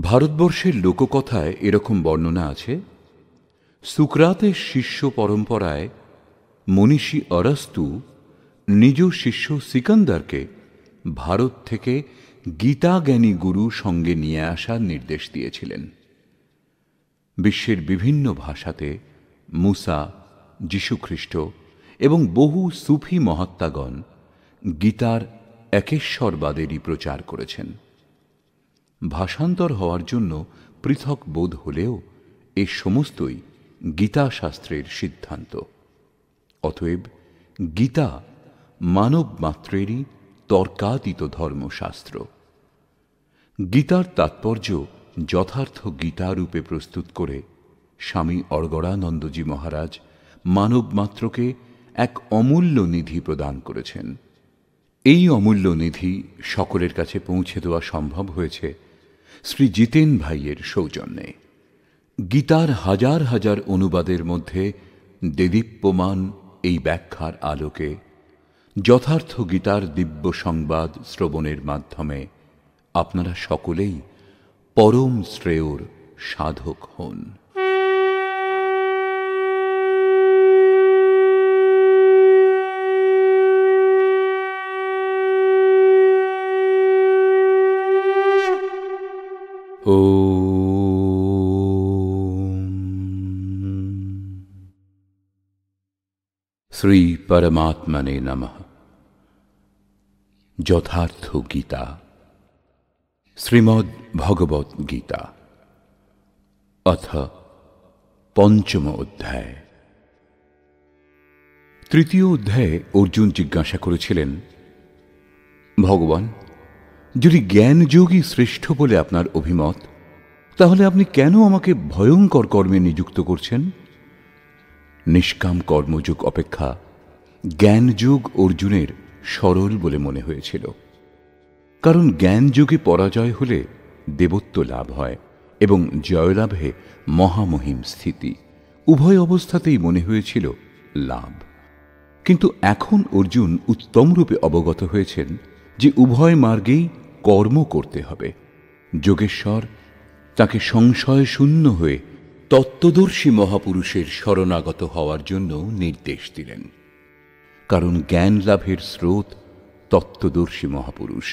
ভারতবর্ষের লোককথায় এরকম বর্ণনা আছে, সুকরাতের শিষ্য পরম্পরায় মনীষী অরস্তু নিজ শিষ্য সিকান্দারকে ভারত থেকে গীতাজ্ঞানী গুরু সঙ্গে নিয়ে আসার নির্দেশ দিয়েছিলেন। বিশ্বের বিভিন্ন ভাষাতে মুসা, যীশুখ্রিস্ট এবং বহু সুফি মহাত্মাগণ গীতার একেশ্বরবাদেরই প্রচার করেছেন। ভাষান্তর হওয়ার জন্য পৃথক বোধ হলেও এ সমস্তই গীতা শাস্ত্রের সিদ্ধান্ত। অতএব গীতা মানব মাত্রেরই তর্কাতীত ধর্মশাস্ত্র। গীতার তাৎপর্য যথার্থ গীতারূপে প্রস্তুত করে স্বামী অর্গড়ানন্দজি মহারাজ মানব মাত্রকে এক অমূল্য নিধি প্রদান করেছেন। এই অমূল্য নিধি সকলের কাছে পৌঁছে দেওয়া সম্ভব হয়েছে শ্রী জিতেন ভাইয়ের সৌজন্যে। গীতার হাজার হাজার অনুবাদের মধ্যে দেদীপ্যমান এই ব্যাখ্যার আলোকে যথার্থ গীতার দিব্য সংবাদ শ্রবণের মাধ্যমে আপনারা সকলেই পরম শ্রেয়র সাধক হন। শ্রী পরমাত্মনে নমঃ। যথার্থ গীতা, শ্রীমদ্ ভগবৎ গীতা, অথ পঞ্চম অধ্যায়। তৃতীয় অধ্যায়ে অর্জুন জিজ্ঞাসা করেছিলেন, ভগবান, যদি জ্ঞানযোগী শ্রেষ্ঠ বলে আপনার অভিমত, তাহলে আপনি কেন আমাকে ভয়ঙ্কর কর্মে নিযুক্ত করছেন? নিষ্কাম কর্মযোগ অপেক্ষা জ্ঞানযোগ অর্জুনের সরল বলে মনে হয়েছিল। কারণ জ্ঞানযোগে পরাজয় হলে দেবত্ব লাভ হয় এবং জয়লাভে মহামহিম স্থিতি, উভয় অবস্থাতেই মনে হয়েছিল লাভ। কিন্তু এখন অর্জুন উত্তমরূপে অবগত হয়েছেন যে উভয় মার্গেই কর্ম করতে হবে। যোগেশ্বর তাকে সংশয় শূন্য হয়ে তত্ত্বদর্শী মহাপুরুষের শরণাগত হওয়ার জন্য নির্দেশ দিলেন। কারণ জ্ঞান লাভের স্রোত তত্ত্বদর্শী মহাপুরুষ।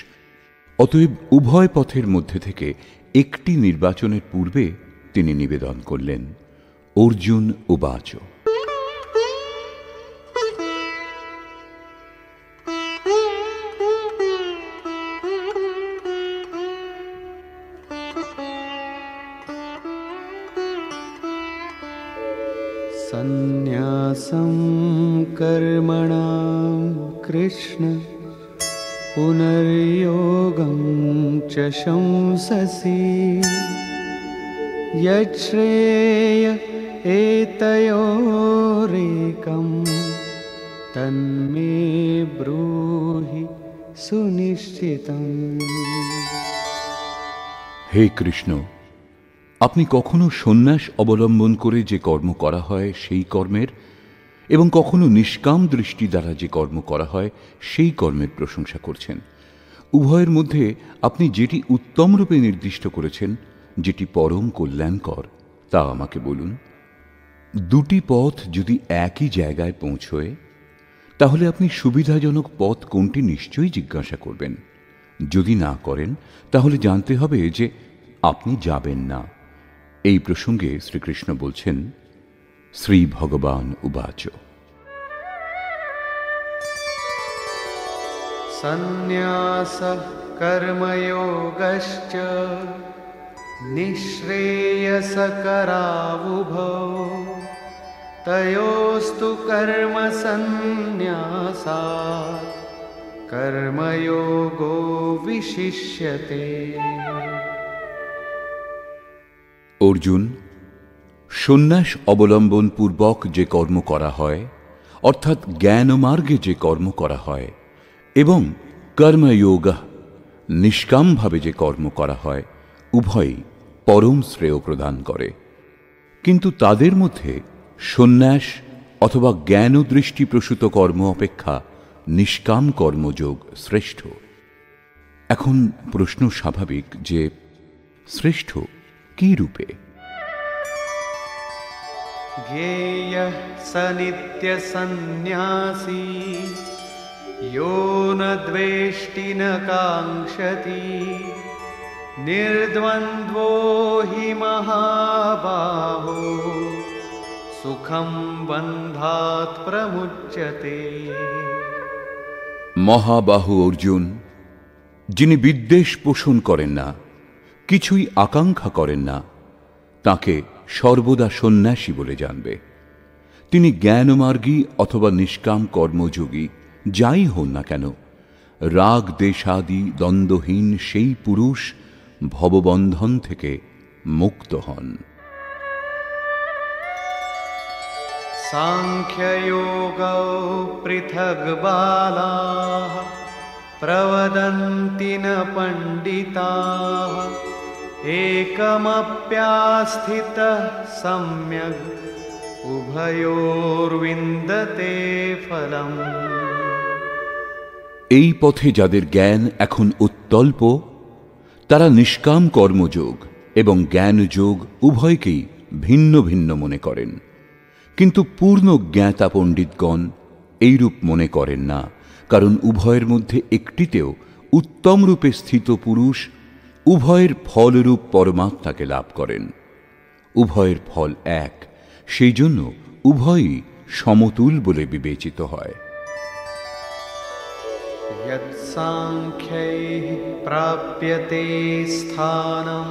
অতএব উভয় পথের মধ্যে থেকে একটি নির্বাচনের পূর্বে তিনি নিবেদন করলেন, অর্জুন উবাচ, সন্ন্যাসং কর্মণাং কৃষ্ণ পুনর্যোগং চ শংসসি যচ্শ্রেয় এতয়োরেকং তন্মে ব্রূহি সুনিশ্চিতং। হে কৃষ্ণ, আপনি কখনো সন্ন্যাস অবলম্বন করে যে কর্ম করা হয় সেই কর্মের, এবং কখনো নিষ্কাম দৃষ্টি দ্বারা যে কর্ম করা হয় সেই কর্মের প্রশংসা করছেন। উভয়ের মধ্যে আপনি যেটি উত্তম রূপে নির্দিষ্ট করেছেন, যেটি পরম কল্যাণকর, তা আমাকে বলুন। দুটি পথ যদি একই জায়গায় পৌঁছয়, তাহলে আপনি সুবিধাজনক পথ কোনটি নিশ্চয়ই জিজ্ঞাসা করবেন। যদি না করেন, তাহলে জানতে হবে যে আপনি যাবেন না। এই প্রসঙ্গে শ্রীকৃষ্ণ বলছেন, শ্রী ভগবান উবাচ, সন্ন্যাসঃ কর্মযোগশ্চ নিঃশ্রেয়সকরাবুভৌ তয়োস্তু কর্ম সন্ন্যাসাৎ কর্মযোগো বিশিষ্যতে। অর্জুন, সন্ন্যাস অবলম্বন পূর্বক যে কর্ম করা হয়, অর্থাৎ জ্ঞানমার্গে যে কর্ম করা হয়, এবং কর্মযোগ নিষ্কামভাবে যে কর্ম করা হয়, উভয়ই পরম শ্রেয় প্রদান করে। কিন্তু তাদের মধ্যে সন্ন্যাস অথবা জ্ঞান দৃষ্টিপ্রসূত কর্ম অপেক্ষা নিষ্কাম কর্মযোগ শ্রেষ্ঠ। এখন প্রশ্ন স্বাভাবিক যে শ্রেষ্ঠ কি রূপে? ज्ञेयः स नित्यसन्न्यासी यो न द्वेष्टि न काङ्क्षति निर्द्वन्द्वो हि महाबाहो सुखं बन्धात् प्रमुच्यते। মহাবাহু অর্জুন, যিনি বিদ্বেষ পোষণ করেন না, কিছুই আকাঙ্ক্ষা করেন না, তাকে সর্বদা সন্ন্যাসী বলে জানবে। তিনি জ্ঞানমার্গী অথবা নিষ্কাম কর্মযোগী যাই হন না কেন, রাগ দেশাদি দ্বন্দ্বহীন সেই পুরুষ ভববন্ধন থেকে মুক্ত হন। साङ्ख्ययोगौ पृथग् बालाः प्रवदन्ति न पण्डिताः एकमप्यास्थितः सम्यग् उभयोर्विन्दते फलम्। এই পথে যাদের জ্ঞান এখন উত্তল্প, তারা নিষ্কাম কর্মযোগ এবং জ্ঞানযোগ উভয়কেই ভিন্ন ভিন্ন মনে করেন। কিন্তু পূর্ণ জ্ঞাতা পণ্ডিতগণ এইরূপ মনে করেন না, কারণ উভয়ের মধ্যে একটিতেও উত্তম রূপে স্থিত পুরুষ উভয়ের ফলরূপ পরমাত্মাকে লাভ করেন। উভয়ের ফল এক, সেই জন্য উভয়ই সমতুল বলে বিবেচিত হয়। यत्साङ्ख्यैः प्राप्यते स्थानं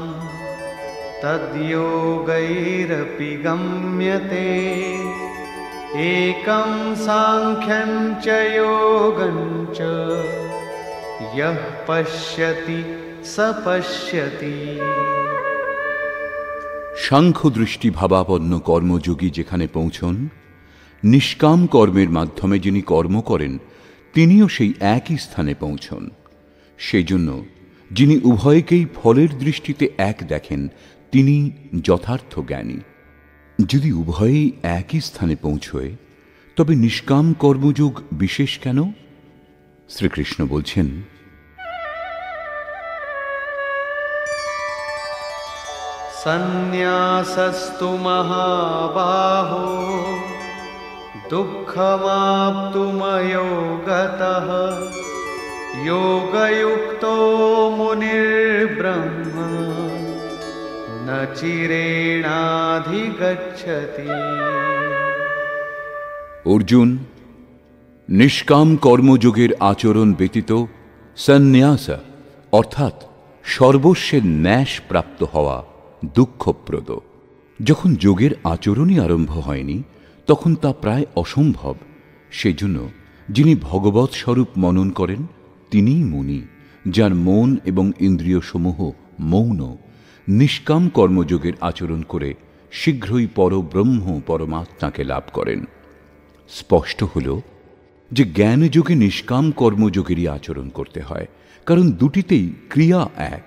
तद्योगैरपि गम्यते एकं साङ्ख्यं च योगं च यः पश्यति स पश्यति। সাংখ্য দৃষ্টি ভাবাপন্ন কর্মযোগী যেখানে পৌঁছন, নিষ্কাম কর্মের মাধ্যমে যিনি কর্ম করেন তিনিও সেই একই স্থানে পৌঁছন। সেই জন্য যিনি উভয়কেই ফলের দৃষ্টিতে এক দেখেন তিনি যথার্থ জ্ঞানী। যদি উভয়েই একই স্থানে পৌঁছয় তবে নিষ্কাম কর্মযোগ বিশেষ কেন? শ্রীকৃষ্ণ বলছেন, सन्न्यासस्तु महाबाहो दुःखमाप्तुमयो गतः योगयुक्तो मुनिर्ब्रह्म न चिरेणाधिगच्छति। অর্জুন, নিষ্কাম কর্মযোগের আচরণ ব্যতীত সন্ন্যাস অর্থাৎ সর্বস্বের ন্যাস প্রাপ্ত হওয়া দুঃখপ্রদ। যখন যোগের আচরণই আরম্ভ হয়নি তখন তা প্রায় অসম্ভব। সেই জন্য যিনি ভগবৎ স্বরূপ মনন করেন তিনিই মুনি, যার মন এবং ইন্দ্রিয়সমূহ মৌন, নিষ্কাম কর্মযোগের আচরণ করে শীঘ্রই পরব্রহ্ম পরমাত্মাকে লাভ করেন। স্পষ্ট হল যে জ্ঞানযোগে নিষ্কাম কর্মযোগেরই আচরণ করতে হয়, কারণ দুটিতেই ক্রিয়া এক।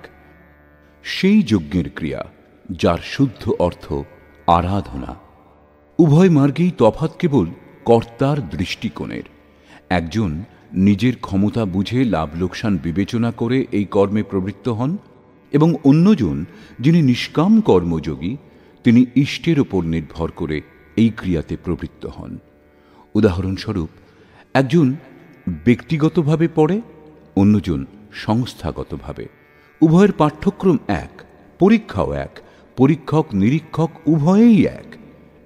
সেই যজ্ঞের ক্রিয়া যার শুদ্ধ অর্থ আরাধনা। উভয় মার্গেই তফাৎ কেবল কর্তার দৃষ্টিকোণের। একজন নিজের ক্ষমতা বুঝে লাভ লোকসান বিবেচনা করে এই কর্মে প্রবৃত্ত হন, এবং অন্যজন যিনি নিষ্কাম কর্মযোগী তিনি ইষ্টের ওপর নির্ভর করে এই ক্রিয়াতে প্রবৃত্ত হন। উদাহরণস্বরূপ, একজন ব্যক্তিগতভাবে পড়ে, অন্যজন সংস্থাগতভাবে। উভয়ের পাঠ্যক্রম এক, পরীক্ষাও এক, পরীক্ষক নিরীক্ষক উভয়েই এক।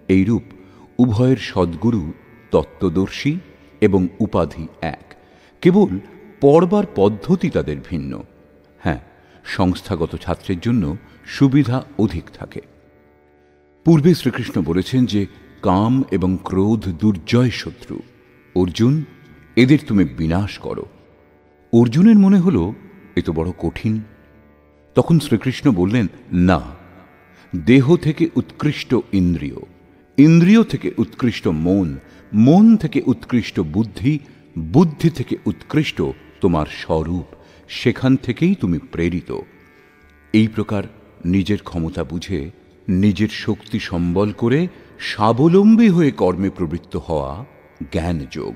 এইরূপ উভয়ের সদ্গুরু তত্ত্বদর্শী এবং উপাধি এক, কেবল পড়বার পদ্ধতি তাদের ভিন্ন। হ্যাঁ, সংস্থাগত ছাত্রের জন্য সুবিধা অধিক থাকে। পূর্বে শ্রীকৃষ্ণ বলেছেন যে কাম এবং ক্রোধ দুর্জয় শত্রু। অর্জুন, এদের তুমি বিনাশ করো। অর্জুনের মনে হল এ তো বড় কঠিন। তখন শ্রীকৃষ্ণ বললেন, না, দেহ থেকে উৎকৃষ্ট ইন্দ্রিয়, ইন্দ্রিয় থেকে উৎকৃষ্ট মন, মন থেকে উৎকৃষ্ট বুদ্ধি, বুদ্ধি থেকে উৎকৃষ্ট তোমার স্বরূপ, সেখান থেকেই তুমি প্রেরিত। এই প্রকার নিজের ক্ষমতা বুঝে নিজের শক্তি সম্বল করে স্বাবলম্বী হয়ে কর্মে প্রবৃত্ত হওয়া জ্ঞানযোগ।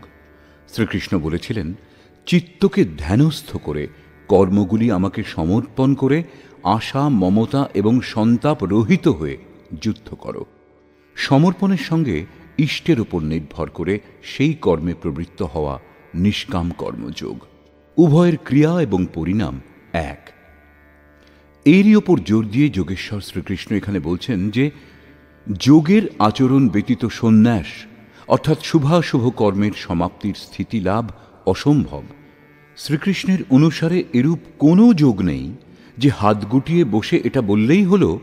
শ্রীকৃষ্ণ বলেছিলেন, চিত্তকে ধ্যানস্থ করে কর্মগুলি আমাকে সমর্পণ করে আশা, মমতা এবং সন্তাপ রহিত হয়ে যুদ্ধ করো। সমর্পণের সঙ্গে ইষ্টের উপর নির্ভর করে সেই কর্মে প্রবৃত্ত হওয়া নিষ্কাম কর্মযোগ। উভয়ের ক্রিয়া এবং পরিণাম এক। এরই ওপর জোর দিয়ে যোগেশ্বর শ্রীকৃষ্ণ এখানে বলছেন যে যোগের আচরণ ব্যতীত সন্ন্যাস অর্থাৎ শুভাশুভ কর্মের সমাপ্তির স্থিতি লাভ অসম্ভব। শ্রীকৃষ্ণের অনুসারে এরূপ কোনো যোগ নেই যে হাত গুটিয়ে বসে এটা বললেই হল,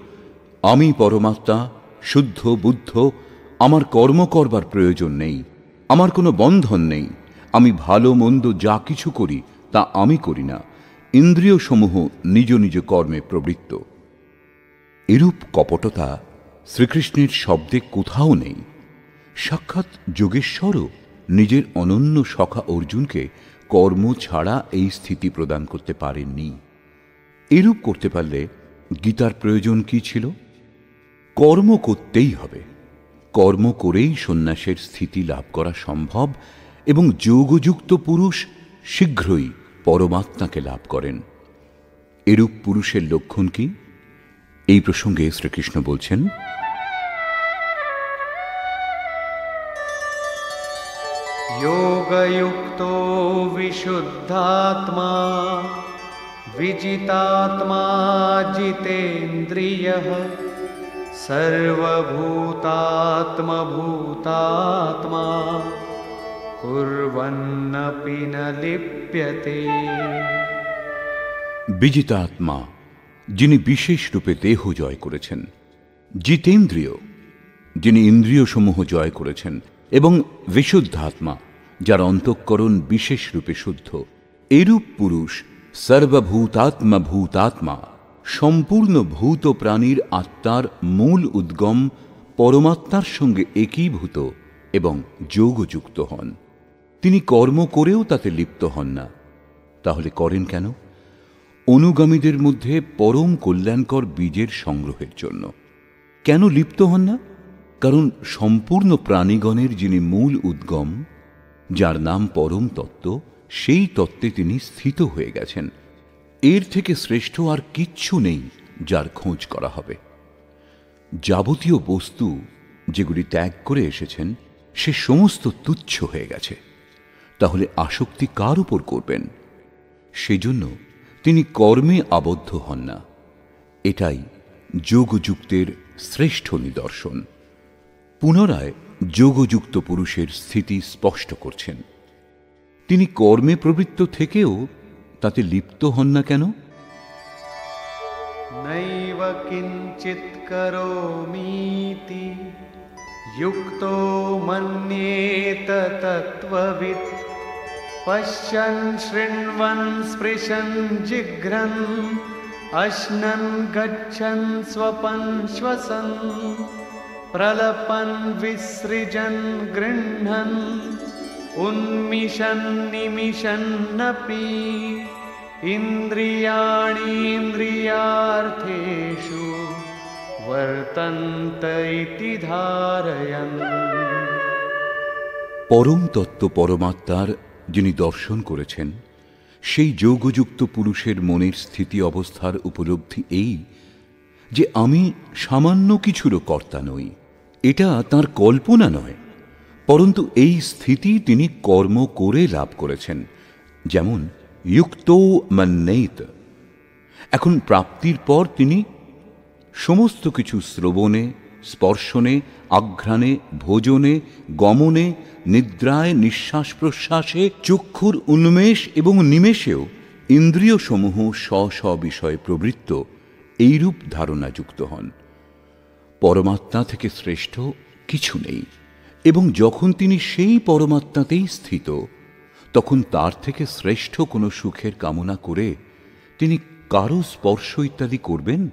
আমি পরমাত্মা, শুদ্ধ বুদ্ধ, আমার কর্ম করবার প্রয়োজন নেই, আমার কোনো বন্ধন নেই, আমি ভালো মন্দ যা কিছু করি তা আমি করি না, ইন্দ্রিয় সমূহ নিজ নিজ কর্মে প্রবৃত্ত। এরূপ কপটতা শ্রীকৃষ্ণের শব্দে কোথাও নেই। সাক্ষাৎ যোগেশ্বরও নিজের অনন্য সখা অর্জুনকে কর্ম ছাড়া এই স্থিতি প্রদান করতে পারেননি। এরূপ করতে পারলে গীতার প্রয়োজন কি ছিল? কর্ম করতেই হবে, কর্ম করেই সন্ন্যাসের স্থিতি লাভ করা সম্ভব এবং যোগযুক্ত পুরুষ শীঘ্রই পরমাত্মাকে লাভ করেন। এরূপ পুরুষের লক্ষণ কি? এই প্রসঙ্গে শ্রীকৃষ্ণ বলছেন, योगयुक्तो विशुद्धात्मा विजितात्मा जितेन्द्रियः सर्वभूतात्मभूतात्मा कुर्वन्नपि न लिप्यते। বিজিতাত্মা যিনি বিশেষ রূপে দেহ জয় করেছেন, জিতেন্দ্রিয় যিনি ইন্দ্রিয়সমূহ জয় করেছেন, এবং বিশুদ্ধাত্মা যার অন্তঃকরণ বিশেষ রূপে শুদ্ধ। এরূপ পুরুষ সর্বভূতাত্মা ভূতাত্মা, সম্পূর্ণ ভূত প্রাণীর আত্মার মূল উদ্গম পরমাত্মার সঙ্গে একীভূত এবং যোগযুক্ত হন। তিনি কর্ম করেও তাতে লিপ্ত হন না। তাহলে করেন কেন? অনুগামীদের মধ্যে পরম কল্যাণকর বীজের সংগ্রহের জন্য। কেন লিপ্ত হন না? কারণ সম্পূর্ণ প্রাণীগণের যিনি মূল উদ্গম, যার নাম পরম তত্ত্ব, সেই তত্ত্বে তিনি স্থিত হয়ে গেছেন। এর থেকে শ্রেষ্ঠ আর কিচ্ছু নেই যার খোঁজ করা হবে। যাবতীয় বস্তু যেগুলি ত্যাগ করে এসেছেন সে সমস্ত তুচ্ছ হয়ে গেছে। তাহলে আসক্তি কার উপর করবেন? সেজন্য তিনি কর্মে আবদ্ধ হন না। এটাই যোগযুক্তের শ্রেষ্ঠ নিদর্শন। পুনরায় যোগযুক্ত পুরুষের স্থিতি স্পষ্ট করছেন। তিনি কর্মে প্রবৃত্ত থেকেও তাতে লিপ্ত হন না কেন? नैव किञ्चित् करोमीति युक्तो मन्येत तत्त्ववित् पश्यन् शृण्वन् स्पृशन् जिघ्रन् अश्नन् गच्छन् स्वपन् श्वसन् प्रलपन् विसृजन् गृह्णन् उन्मिषन् निमिषन्नपि इन्द्रियाणीन्द्रियार्थेषु वर्तन्त इति धारयन्। পরম তত্ত্ব পরমাত্মার যিনি দর্শন করেছেন, সেই যোগযুক্ত পুরুষের মনের স্থিতি অবস্থার উপলব্ধি এই যে আমি সামান্য কিছুরও কর্তা নই। এটা তার কল্পনা নয়, পরন্তু এই স্থিতি তিনি কর্ম করে লাভ করেছেন। যেমন যুক্তো মন্যেত। এখন প্রাপ্তির পর তিনি সমস্ত কিছু শ্রবণে, স্পর্শনে, আঘ্রাণে, ভোজনে, গমনে, নিদ্রায়, নিঃশ্বাস প্রশ্বাসে, চক্ষুর উন্মেষ এবং নিমেষেও ইন্দ্রিয়সমূহ স্ব স্ব বিষয়ে প্রবৃত্ত এইরূপ ধারণাযুক্ত হন। পরমাত্মা থেকে শ্রেষ্ঠ কিছু নেই, এবং যখন তিনি সেই পরমাত্মাতেই স্থিত, তখন তার থেকে শ্রেষ্ঠ কোনো সুখের কামনা করে তিনি কারো স্পর্শ ইত্যাদি করবেন?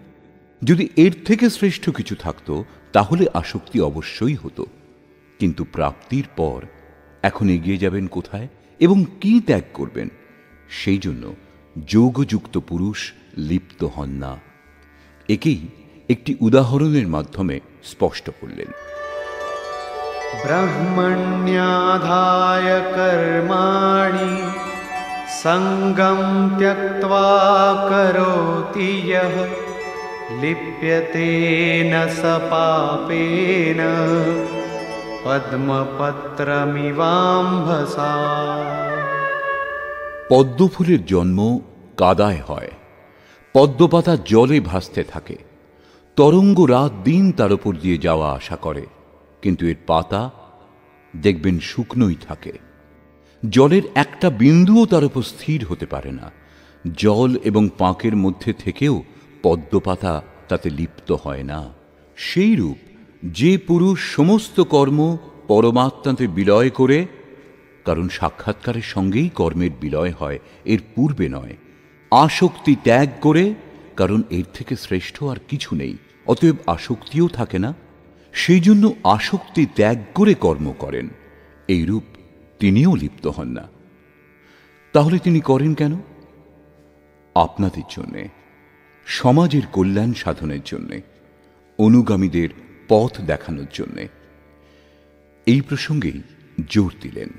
যদি এর থেকে শ্রেষ্ঠ কিছু থাকত তাহলে আসক্তি অবশ্যই হতো। কিন্তু প্রাপ্তির পর এখন এগিয়ে যাবেন কোথায় এবং কি ত্যাগ করবেন? সেই জন্য যোগযুক্ত পুরুষ লিপ্ত হন না। একেই একটি উদাহরণের মাধ্যমে স্পষ্ট করলেন। ब्रह्मण्याधाय कर्माणि संगं त्यक्त्वा करोति यः लिप्यते न स पापेन পদ্মপত্রমিবাম্ভসা। পদ্মফুলের জন্ম কাদায় হয়, পদ্মপাতা জলে ভাসতে থাকে, তরঙ্গ রাত দিন তার উপর দিয়ে যাওয়া আসা করে, কিন্তু এর পাতা দেখবেন শুকনোই থাকে। জলের একটা বিন্দুও তার উপর স্থির হতে পারে না। জল এবং পাঁকের মধ্যে থেকেও পদ্মপাতা তাতে লিপ্ত হয় না। সেইরূপ যে পুরুষ সমস্ত কর্ম পরমাত্মাতে বিলয় করে, কারণ সাক্ষাৎকারের সঙ্গেই কর্মের বিলয় হয়, এর পূর্বে নয়, আসক্তি ত্যাগ করে, কারণ এর থেকে শ্রেষ্ঠ আর কিছু নেই, অতএব আসক্তিও থাকে না, সেই জন্য আসক্তি ত্যাগ করে কর্ম করেন, এইরূপ তিনিও লিপ্ত হন না। তাহলে তিনি করেন কেন? আপনাদের জন্যে, সমাজের কল্যাণ সাধনের জন্যে, অনুগামীদের পথ দেখানোর জন্যে। এই প্রসঙ্গেই জোর দিলেন।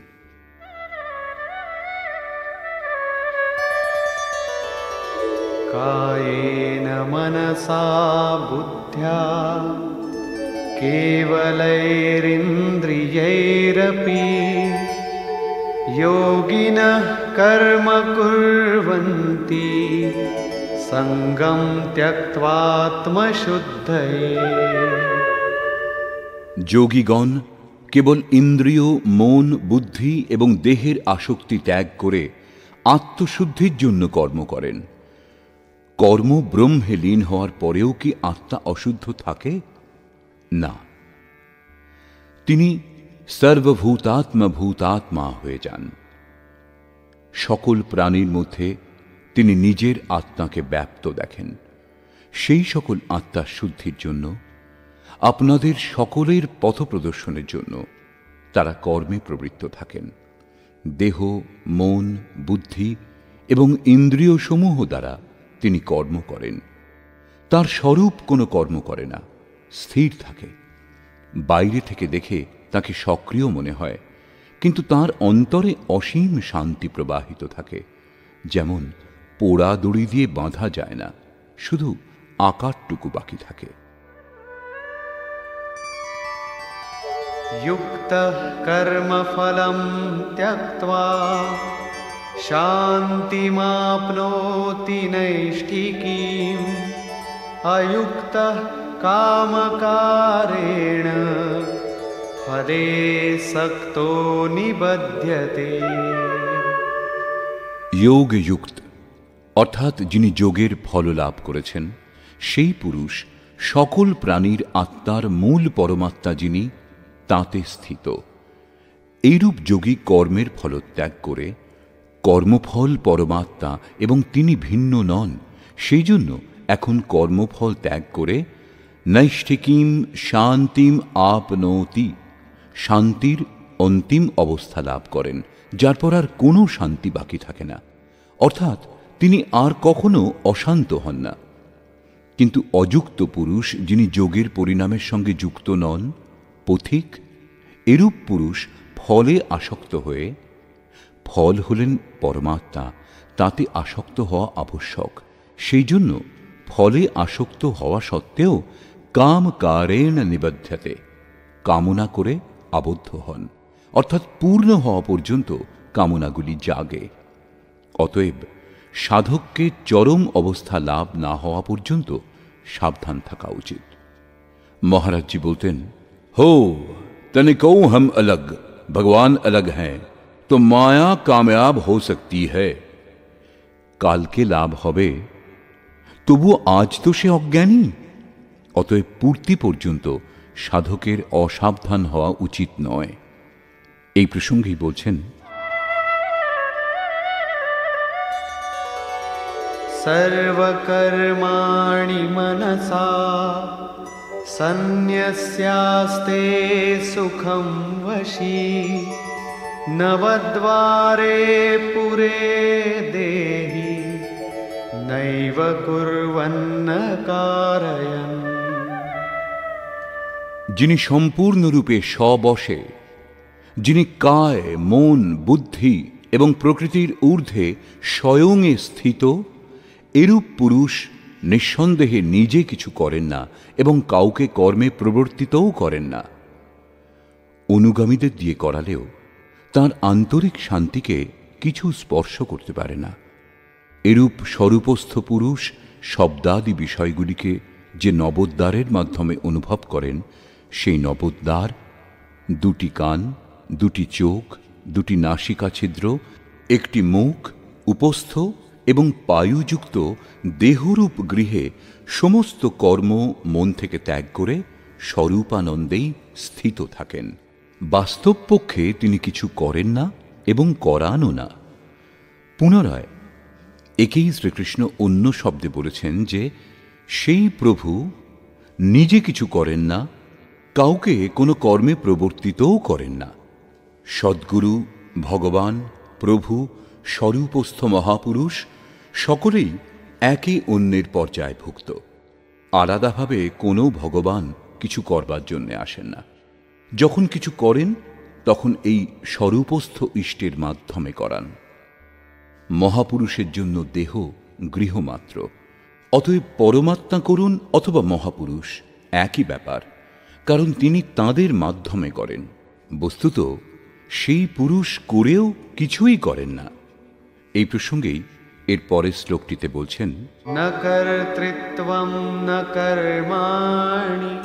কায়েন মনসা বুদ্ধ্যা কেবলৈরিন্দ্রিয়ৈরপি যোগিনঃ কর্ম কুর্বন্তি সঙ্গম ত্যক্ত্বা আত্মশুদ্ধয়ে। যোগীগণ কেবল ইন্দ্রিয়, মন, বুদ্ধি এবং দেহের আসক্তি ত্যাগ করে আত্মশুদ্ধির জন্য কর্ম করেন। কর্ম ব্রহ্মে লীন হওয়ার পরেও কি আত্মা অশুদ্ধ থাকে? না, তিনি সর্বভূতাত্মভূতাত্মা হয়ে যান। সকল প্রাণীর মধ্যে তিনি নিজের আত্মাকে ব্যাপ্ত দেখেন। সেই সকল আত্মার শুদ্ধির জন্য, আপনাদের সকলের পথপ্রদর্শনের জন্য তারা কর্মে প্রবৃত্ত থাকেন। দেহ, মন, বুদ্ধি এবং ইন্দ্রিয় সমূহ দ্বারা তিনি কর্ম করেন। তার স্বরূপ কোনো কর্ম করে না, স্থির থাকে। বাইরে থেকে দেখে তাকে সক্রিয় মনে হয়, কিন্তু তার অন্তরে অসীম শান্তি প্রবাহিত থাকে। যেমন পোড়া দড়ি দিয়ে বাঁধা যায় না, শুধু আকারটুকু বাকি থাকে। युक्तः कर्मफलं त्यक्त्वा शान्तिमाप्नोति नैष्ठिकीम् अयुक्तः कामकारेण फले सक्तो निबध्यते। যোগযুক্ত অর্থাৎ যিনি যোগের ফল লাভ করেছেন, সেই পুরুষ সকল প্রাণীর আত্মার মূল পরমাত্মা যিনি, তাতে স্থিত। এইরূপ যোগী কর্মের ফলত্যাগ করে, কর্মফল পরমাত্মা এবং তিনি ভিন্ন নন, সেই জন্য এখন কর্মফল ত্যাগ করে নৈষ্ঠিকীম শান্তিম আপনৌতি, শান্তির অন্তিম অবস্থা লাভ করেন, যার পর আর কোনো শান্তি বাকি থাকে না। অর্থাৎ তিনি আর কখনো অশান্ত হন না। কিন্তু অযুক্ত পুরুষ, যিনি যোগের পরিণামের সঙ্গে যুক্ত নন, পথিক, এরূপ পুরুষ ফলে আসক্ত হয়ে, ফল হলেন পরমাত্মা, তাতে আসক্ত হওয়া আবশ্যক, সেই জন্য ফলে আসক্ত হওয়া সত্ত্বেও কাম কারেণ নিবধ্যতে, কামনা করে আবদ্ধ হন, অর্থাৎ পূর্ণ হওয়া পর্যন্ত কামনাগুলি জাগে। অতএব সাধককে চরম অবস্থা লাভ না হওয়া পর্যন্ত সাবধান থাকা উচিত। মহারাজজি বলতেন, हो तनिको हम अलग, भगवान अलग हैं, तो माया कामयाब हो सकती है। কালকে লাভ হবে, তবু আজ তো সে অজ্ঞানী। অতএব পূর্তি পর্যন্ত সাধকের অসাবধান হওয়া উচিত নয়। এই প্রসঙ্গেই বলছেন, सर्वकर्माणि मनसा सन्न्यस्यास्ते सुखं वशी नवद्वारे पुरे देहि नैव कुर्वन्न कारयन्। যিনি সম্পূর্ণরূপে স্ববশে, যিনি কায়, মন, বুদ্ধি এবং প্রকৃতির ঊর্ধ্বে স্বয়ংে স্থিত, এরূপ পুরুষ নিঃসন্দেহে নিজে কিছু করেন না এবং কাউকে কর্মে প্রবর্তিতও করেন না। অনুগামীদের দিয়ে করালেও তার আন্তরিক শান্তিকে কিছু স্পর্শ করতে পারে না। এরূপ স্বরূপস্থ পুরুষ শব্দাদি বিষয়গুলিকে যে নবোদ্বারের মাধ্যমে অনুভব করেন, সেই নবোদ্বার দুটি কান, দুটি চোখ, দুটি নাসিকা ছিদ্র, একটি মুখ, উপস্থ এবং পায়ুযুক্ত দেহরূপ গৃহে সমস্ত কর্ম মন থেকে ত্যাগ করে স্বরূপানন্দেই স্থিত থাকেন। বাস্তব পক্ষে তিনি কিছু করেন না এবং করানও না। পুনরায় একেই শ্রীকৃষ্ণ অন্য শব্দে বলেছেন যে সেই প্রভু নিজে কিছু করেন না, কাউকে কোনো কর্মে প্রবর্তিতও করেন না। সদ্গুরু, ভগবান, প্রভু, স্বরূপস্থ মহাপুরুষ সকলেই একে অন্যের পর্যায়ভুক্ত। আলাদাভাবে কোনো ভগবান কিছু করবার জন্যে আসেন না। যখন কিছু করেন তখন এই স্বরূপস্থ ইষ্টের মাধ্যমে করান। মহাপুরুষের জন্য দেহ গৃহমাত্র, অতএব পরমাত্মা করুন অথবা মহাপুরুষ একই ব্যাপার, কারণ তিনি তাঁদের মাধ্যমে করেন। বস্তুত সেই পুরুষ করেও কিছুই করেন না। এই প্রসঙ্গেই এর পরের শ্লোকটিতে বলছেন, ন কর্তৃত্বম ন কর্মাণি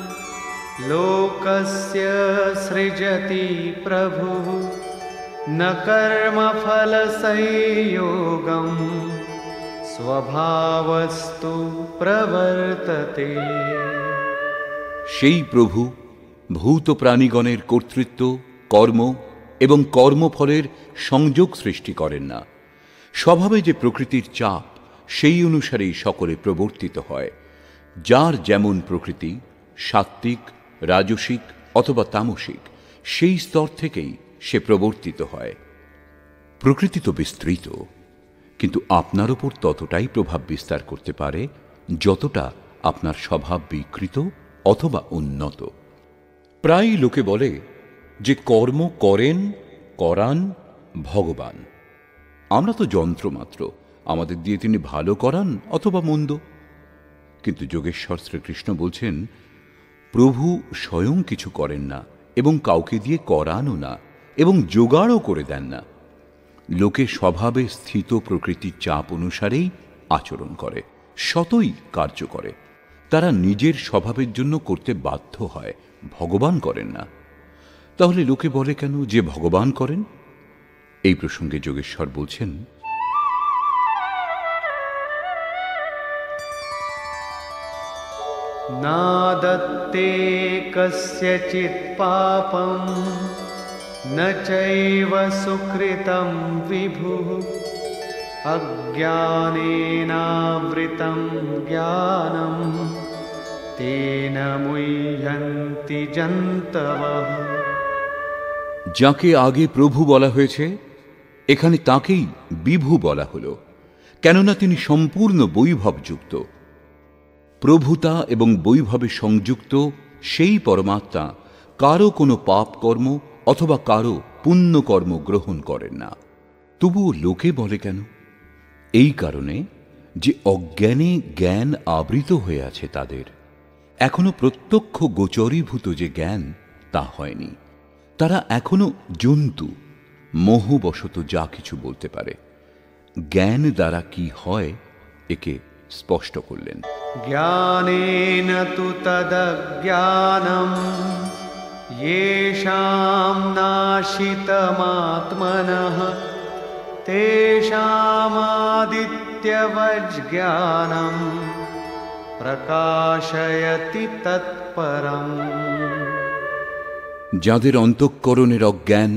লোকস্য সৃজতি প্রভুঃ ন কর্মফল সংযোগম স্বভাবস্তু প্রবর্ততে। সেই প্রভু ভূত প্রাণীগণের কর্তৃত্ব, কর্ম এবং কর্মফলের সংযোগ সৃষ্টি করেন না। স্বভাবে যে প্রকৃতির চাপ, সেই অনুসারেই সকলে প্রবর্তিত হয়। যার যেমন প্রকৃতি, সাত্ত্বিক, রাজসিক অথবা তামসিক, সেই স্তর থেকেই সে প্রবর্তিত হয়। প্রকৃতি তো বিস্তৃত, কিন্তু আপনার ওপর ততটাই প্রভাব বিস্তার করতে পারে যতটা আপনার স্বভাব বিকৃত অথবা উন্নত। প্রায় লোকে বলে যে কর্ম করেন, করান ভগবান। আমরা তো যন্ত্র মাত্র, আমাদের দিয়ে তিনি ভালো করান অথবা মন্দ। কিন্তু যোগেশ্বর শ্রীকৃষ্ণ বলছেন, প্রভু স্বয়ং কিছু করেন না এবং কাউকে দিয়ে করানও না এবং জোগাড়ও করে দেন না। লোকে স্বভাবে স্থিত প্রকৃতির চাপ অনুসারেই আচরণ করে, সতই কার্য করে। তারা নিজের স্বভাবের জন্য করতে বাধ্য হয়, ভগবান করেন না। তাহলে লোকে বলে কেন যে ভগবান করেন? এই প্রসঙ্গে যোগেশ্বর বলছেন, না দত্তে কস্যচিৎ পাপম ন চৈব সুকৃতম বিভুঃ অজ্ঞানেনাবৃতম জ্ঞানম তেন মুহ্যন্তি জন্তবঃ। যাকে আগে প্রভু বলা হয়েছে, এখানে তাকেই বিভু বলা হল, কেননা তিনি সম্পূর্ণ বৈভবযুক্ত। প্রভুতা এবং বৈভবে সংযুক্ত সেই পরমাত্মা কারো কোনো পাপ কর্ম অথবা কারো পুণ্যকর্ম গ্রহণ করেন না। তবুও লোকে বলে কেন? এই কারণে যে অজ্ঞানে জ্ঞান আবৃত হয়ে আছে তাদের। এখনো প্রত্যক্ষ গোচরীভূত যে জ্ঞান, তা হয়নি। তারা এখনো জন্তু, মোহবশত যা কিছু বলতে পারে। জ্ঞান দ্বারা কি হয় একে স্পষ্ট করলেন। জ্ঞানেন তু তদজ্ঞানম येषां नाशितमात्मनः तेषामादित्यवज्ज्ञानं প্রকাশয়তি তৎপরম। যাদের অন্তঃকরণের অজ্ঞান,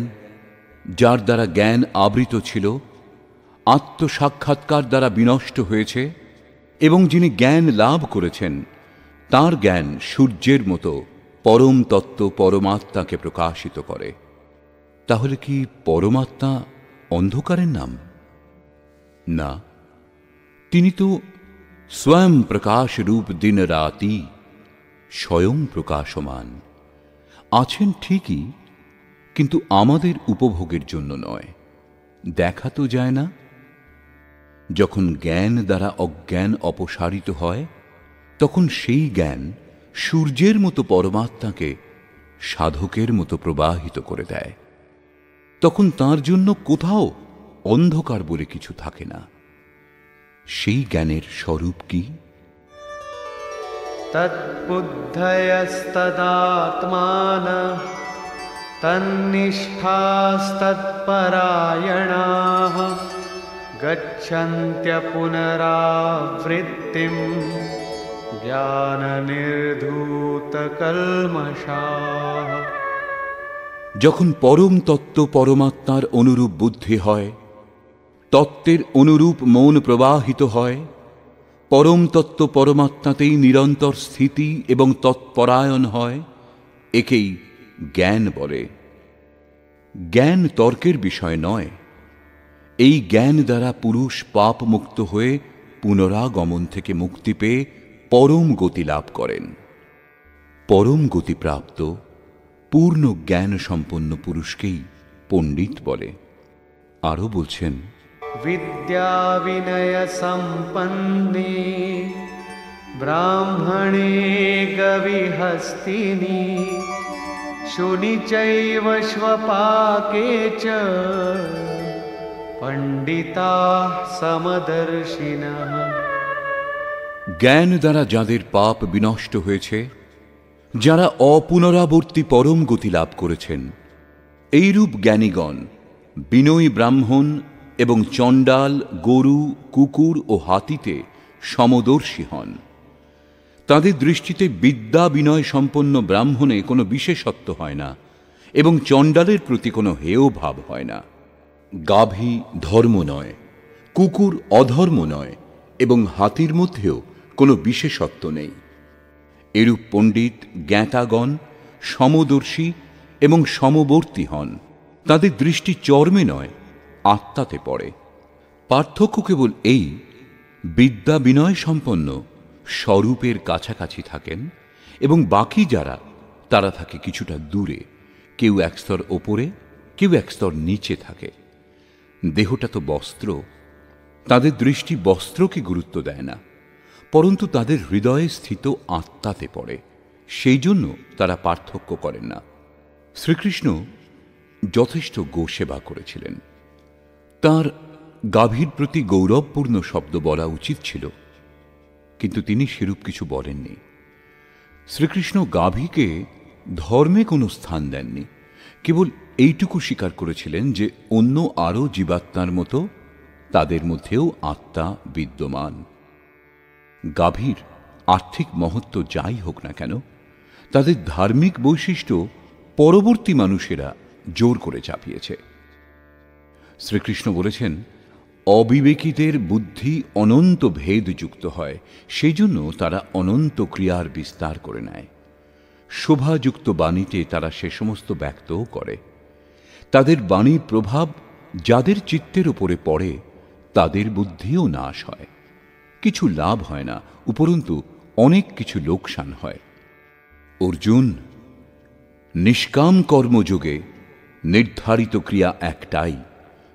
যার দ্বারা জ্ঞান আবৃত ছিল, আত্মসাক্ষাৎকার দ্বারা বিনষ্ট হয়েছে, এবং যিনি জ্ঞান লাভ করেছেন, তার জ্ঞান সূর্যের মতো পরম তত্ত্ব পরমাত্মাকে প্রকাশিত করে। তাহলে কি পরমাত্মা অন্ধকারের নাম? না, তিনি তো স্বয়ং প্রকাশ রূপ দিন রাতি, স্বয়ং প্রকাশমান আছেন ঠিকই, কিন্তু আমাদের উপভোগের জন্য নয়। দেখা তো যায় না। যখন জ্ঞান দ্বারা অজ্ঞান অপসারিত হয়, তখন সেই জ্ঞান সূর্যের মতো পরমাত্মাকে সাধকের মতো প্রবাহিত করে দেয়। তখন তার জন্য কোথাও অন্ধকার বলে কিছু থাকে না। সেই জ্ঞানের স্বরূপ কি? তদ্বুদ্ধয়স্তদাত্মানঃ তন্নিষ্ঠাস্তৎপরায়ণাঃ গচ্ছন্ত্য পুনরাবৃত্তিম জ্ঞাননির্ধূতকল্মষাঃ। যখন পরম তত্ত্ব পরমাত্মার অনুরূপ বুদ্ধি হয়, তত্ত্বের অনুরূপ মন প্রবাহিত হয়, পরম তত্ত্ব পরমাত্মাতেই নিরন্তর স্থিতি এবং তৎপরায়ণ হয়, একেই জ্ঞান বলে। জ্ঞান তর্কের বিষয় নয়। এই জ্ঞান দ্বারা পুরুষ পাপ মুক্ত হয়ে পুনরাগমন থেকে মুক্তি পেয়ে পরম গতি লাভ করেন। পরম গতিপ্রাপ্ত পূর্ণ জ্ঞান সম্পন্ন পুরুষকেই পণ্ডিত বলে। আরও বলছেন, বিদ্যা বিনয় সম্পন্নে ব্রাহ্মণে গবিহস্তিনি শুনি চৈব স্বপাকে চ পণ্ডিতাঃ সমদর্শিনঃ। জ্ঞান দ্বারা যাদের পাপ বিনষ্ট হয়েছে, যারা অপুনরাবর্তী পরম গতি লাভ করেছেন, এইরূপ জ্ঞানীগণ বিনয়ী ব্রাহ্মণ এবং চণ্ডাল, গরু, কুকুর ও হাতিতে সমদর্শী হন। তাদের দৃষ্টিতে বিদ্যা বিনয় সম্পন্ন ব্রাহ্মণে কোনো বিশেষত্ব হয় না এবং চণ্ডালের প্রতি কোনো হেয় ভাব হয় না। গাভী ধর্ম নয়, কুকুর অধর্ম নয় এবং হাতির মধ্যেও কোনো বিশেষত্ব নেই। এরূপ পণ্ডিত জ্ঞাতাগণ সমদর্শী এবং সমবর্তী হন। তাদের দৃষ্টি চর্মে নয়, আত্মাতে পড়ে। পার্থক্য কেবল এই, বিদ্যা বিনয় সম্পন্ন স্বরূপের কাছাকাছি থাকেন এবং বাকি যারা, তারা থাকে কিছুটা দূরে। কেউ এক স্তর ওপরে, কেউ এক স্তর নিচে থাকে। দেহটা তো বস্ত্র, তাদের দৃষ্টি বস্ত্রকে গুরুত্ব দেয় না, পরন্তু তাদের হৃদয়ে স্থিত আত্মাতে পড়ে। সেই জন্য তারা পার্থক্য করেন না। শ্রীকৃষ্ণ যথেষ্ট গোসেবা করেছিলেন। তাঁর গাভীর প্রতি গৌরবপূর্ণ শব্দ বলা উচিত ছিল, কিন্তু তিনি সেরূপ কিছু বলেননি। শ্রীকৃষ্ণ গাভীকে ধর্মে কোনো স্থান দেননি, কেবল এইটুকু স্বীকার করেছিলেন যে অন্য আরও জীবাত্মার মতো তাদের মধ্যেও আত্মা বিদ্যমান। গাভীর আর্থিক মহত্ব যাই হোক না কেন, তাদের ধার্মিক বৈশিষ্ট্য পরবর্তী মানুষেরা জোর করে চাপিয়েছে। শ্রীকৃষ্ণ বলেছেন, অবিবেকীদের বুদ্ধি অনন্ত ভেদযুক্ত হয়, সেই জন্য তারা অনন্ত ক্রিয়ার বিস্তার করে নেয়। শোভাযুক্ত বাণীতে তারা সে সমস্ত ব্যক্তও করে। তাদের বাণীর প্রভাব যাদের চিত্তের ওপরে পড়ে, তাদের বুদ্ধিও নাশ হয়। কিছু লাভ হয় না, উপরন্তু অনেক কিছু লোকসান হয়। অর্জুন, নিষ্কাম কর্মযোগে নির্ধারিত ক্রিয়া একটাই,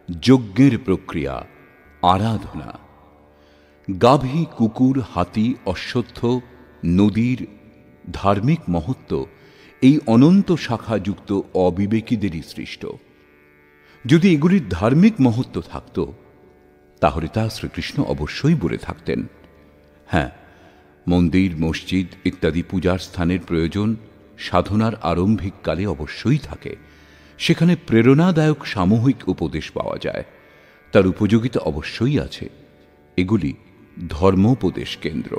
যজ্ঞের প্রক্রিয়া আরাধনা। গাভী, কুকুর, হাতি, অশ্বত্থ, নদীর ধার্মিক মহত্ব এই অনন্ত শাখাযুক্ত অবিবেকীদেরই সৃষ্ট। যদি এগুলির ধার্মিক মহত্ব থাকত, তাহলে তা শ্রীকৃষ্ণ অবশ্যই বলে থাকতেন। হ্যাঁ, মন্দির, মসজিদ ইত্যাদি পূজার স্থানের প্রয়োজন সাধনার আরম্ভিক কালে অবশ্যই থাকে। সেখানে প্রেরণাদায়ক সামূহিক উপদেশ পাওয়া যায়, তার উপযোগিতা অবশ্যই আছে। এগুলি ধর্মোপদেশ কেন্দ্র।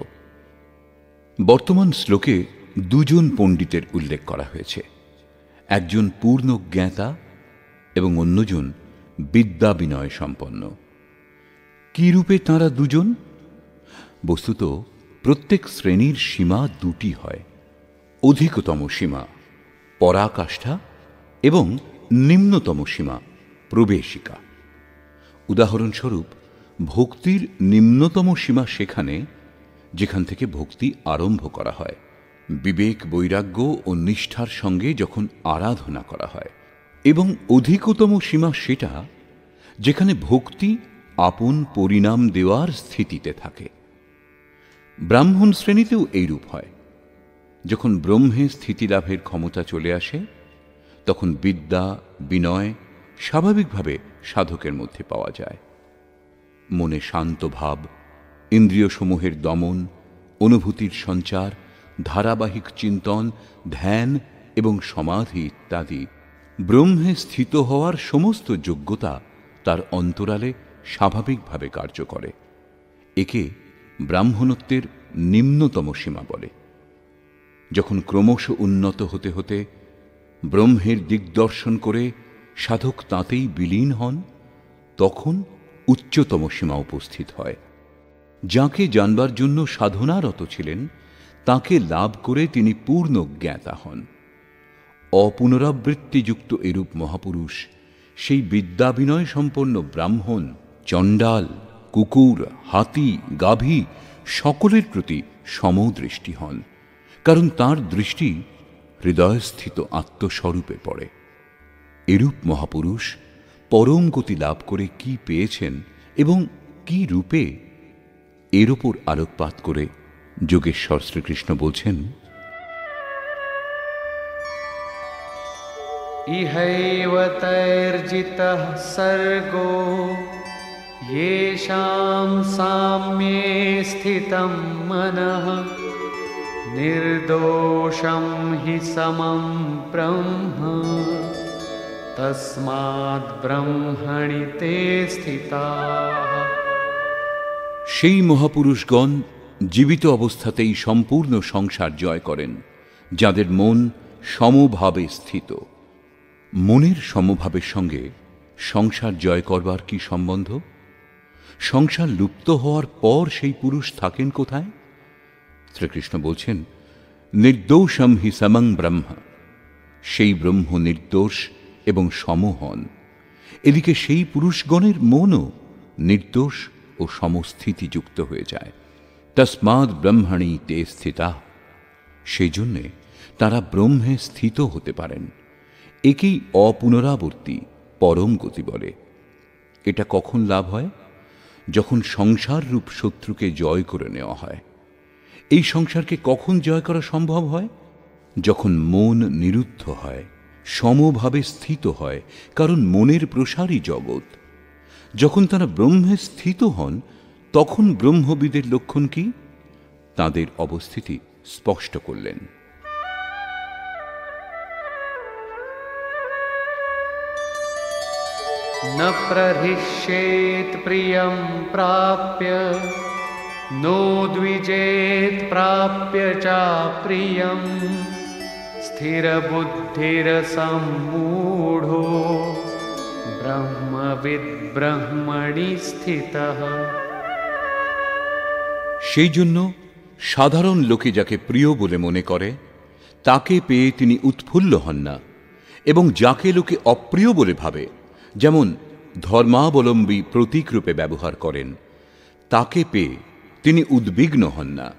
বর্তমান শ্লোকে দুজন পণ্ডিতের উল্লেখ করা হয়েছে, একজন পূর্ণ জ্ঞাতা এবং অন্যজন বিদ্যা বিনয় সম্পন্ন। কি রূপে তাঁরা দুজন? বস্তুত প্রত্যেক শ্রেণীর সীমা দুটি হয়, অধিকতম সীমা পরাকাষ্ঠা এবং নিম্নতম সীমা প্রবেশিকা। উদাহরণস্বরূপ, ভক্তির নিম্নতম সীমা সেখানে যেখান থেকে ভক্তি আরম্ভ করা হয়, বিবেক, বৈরাগ্য ও নিষ্ঠার সঙ্গে যখন আরাধনা করা হয়, এবং অধিকতম সীমা সেটা যেখানে ভক্তি আপন পরিণাম দেওয়ার স্থিতিতে থাকে। ব্রাহ্মণ শ্রেণীতেও এইরূপ হয়। যখন ব্রহ্মে স্থিতিলাভের ক্ষমতা চলে আসে, তখন বিদ্যা বিনয় স্বাভাবিকভাবে সাধকের মধ্যে পাওয়া যায়। মনে শান্ত ভাব, ইন্দ্রিয়সমূহের দমন, অনুভূতির সঞ্চার, ধারাবাহিক চিন্তন, ধ্যান এবং সমাধি ইত্যাদি ব্রহ্মে স্থিত হওয়ার সমস্ত যোগ্যতা তার অন্তরালে স্বাভাবিকভাবে কার্য করে। একে ব্রাহ্মণত্বের নিম্নতম সীমা বলে। যখন ক্রমশ উন্নত হতে হতে ব্রহ্মের দিগদর্শন করে সাধক তাঁতেই বিলীন হন, তখন উচ্চতম সীমা উপস্থিত হয়। যাকে জানবার জন্য সাধনারত ছিলেন, তাকে লাভ করে তিনি পূর্ণ জ্ঞাতা হন। অপুনরাবৃত্তিযুক্ত এরূপ মহাপুরুষ সেই বিদ্যা বিনয় সম্পন্ন ব্রাহ্মণ, চণ্ডাল, কুকুর, হাতি, গাভী সকলের প্রতি সমদৃষ্টি হন, কারণ তাঁর দৃষ্টি হৃদয়স্থিত আত্মস্বরূপে পড়ে। এরূপ মহাপুরুষ পরম গতি লাভ করে কি পেয়েছেন এবং কি রূপে, এর ওপর আলোকপাত করে যোগেশ্বর শ্রীকৃষ্ণ বলছেন, ইহৈব তৈর্জিতঃ সর্গো येषां साम्ये स्थितं मनः निर्दोषं हि समं ब्रह्म तस्माद् ब्रह्मणि ते स्थिताः। সেই মহাপুরুষগণ জীবিত অবস্থাতেই সম্পূর্ণ সংসার জয় করেন, যাদের মন সমভাবে স্থিত। মনের সমভাবের সঙ্গে সংসার জয় করবার কি সম্বন্ধ? সংসার লুপ্ত হওয়ার পর সেই পুরুষ থাকেন কোথায়? শ্রীকৃষ্ণ বলছেন, নির্দোষম হি সমং ব্রহ্ম। সেই ব্রহ্ম নির্দোষ এবং সম হন। এদিকে সেই পুরুষগণের মনও নির্দোষ ও সমস্থিতিযুক্ত হয়ে যায়। তস্মাৎ ব্রহ্মণি তে স্থিতা। সেই জন্যে তারা ব্রহ্মে স্থিত হতে পারেন। একেই অপুনরাবর্তী পরম গতি বলে। এটা কখন লাভ হয়? যখন সংসার রূপ শত্রুকে জয় করে নেওয়া হয়। এই সংসারকে কখন জয় করা সম্ভব হয়? যখন মন নিরুদ্ধ হয়, সমভাবে স্থিত হয়, কারণ মনের প্রসারই জগৎ। যখন তারা ব্রহ্মে স্থিত হন, তখন ব্রহ্মবিদের লক্ষণ কি? তাদের অবস্থিতি স্পষ্ট করলেন। न प्रहृष्येत् प्रियं प्राप्य नो द्विजेत् प्राप्य चाप्रियं स्थिरबुद्धिरसम्मूढो ब्रह्मविद् ब्रह्मणि स्थितः। সেই জন্য সাধারণ লোকে যাকে প্রিয় বলে মনে করে, তাকে পেয়ে তিনি উৎফুল্ল হন না, এবং যাকে লোকে অপ্রিয় বলে ভাবে, যেমন ধর্মাবলম্বী প্রতীক রূপে ব্যবহার করেন, তাকে পেয়ে তিনি উদ্বিগ্ন হন না।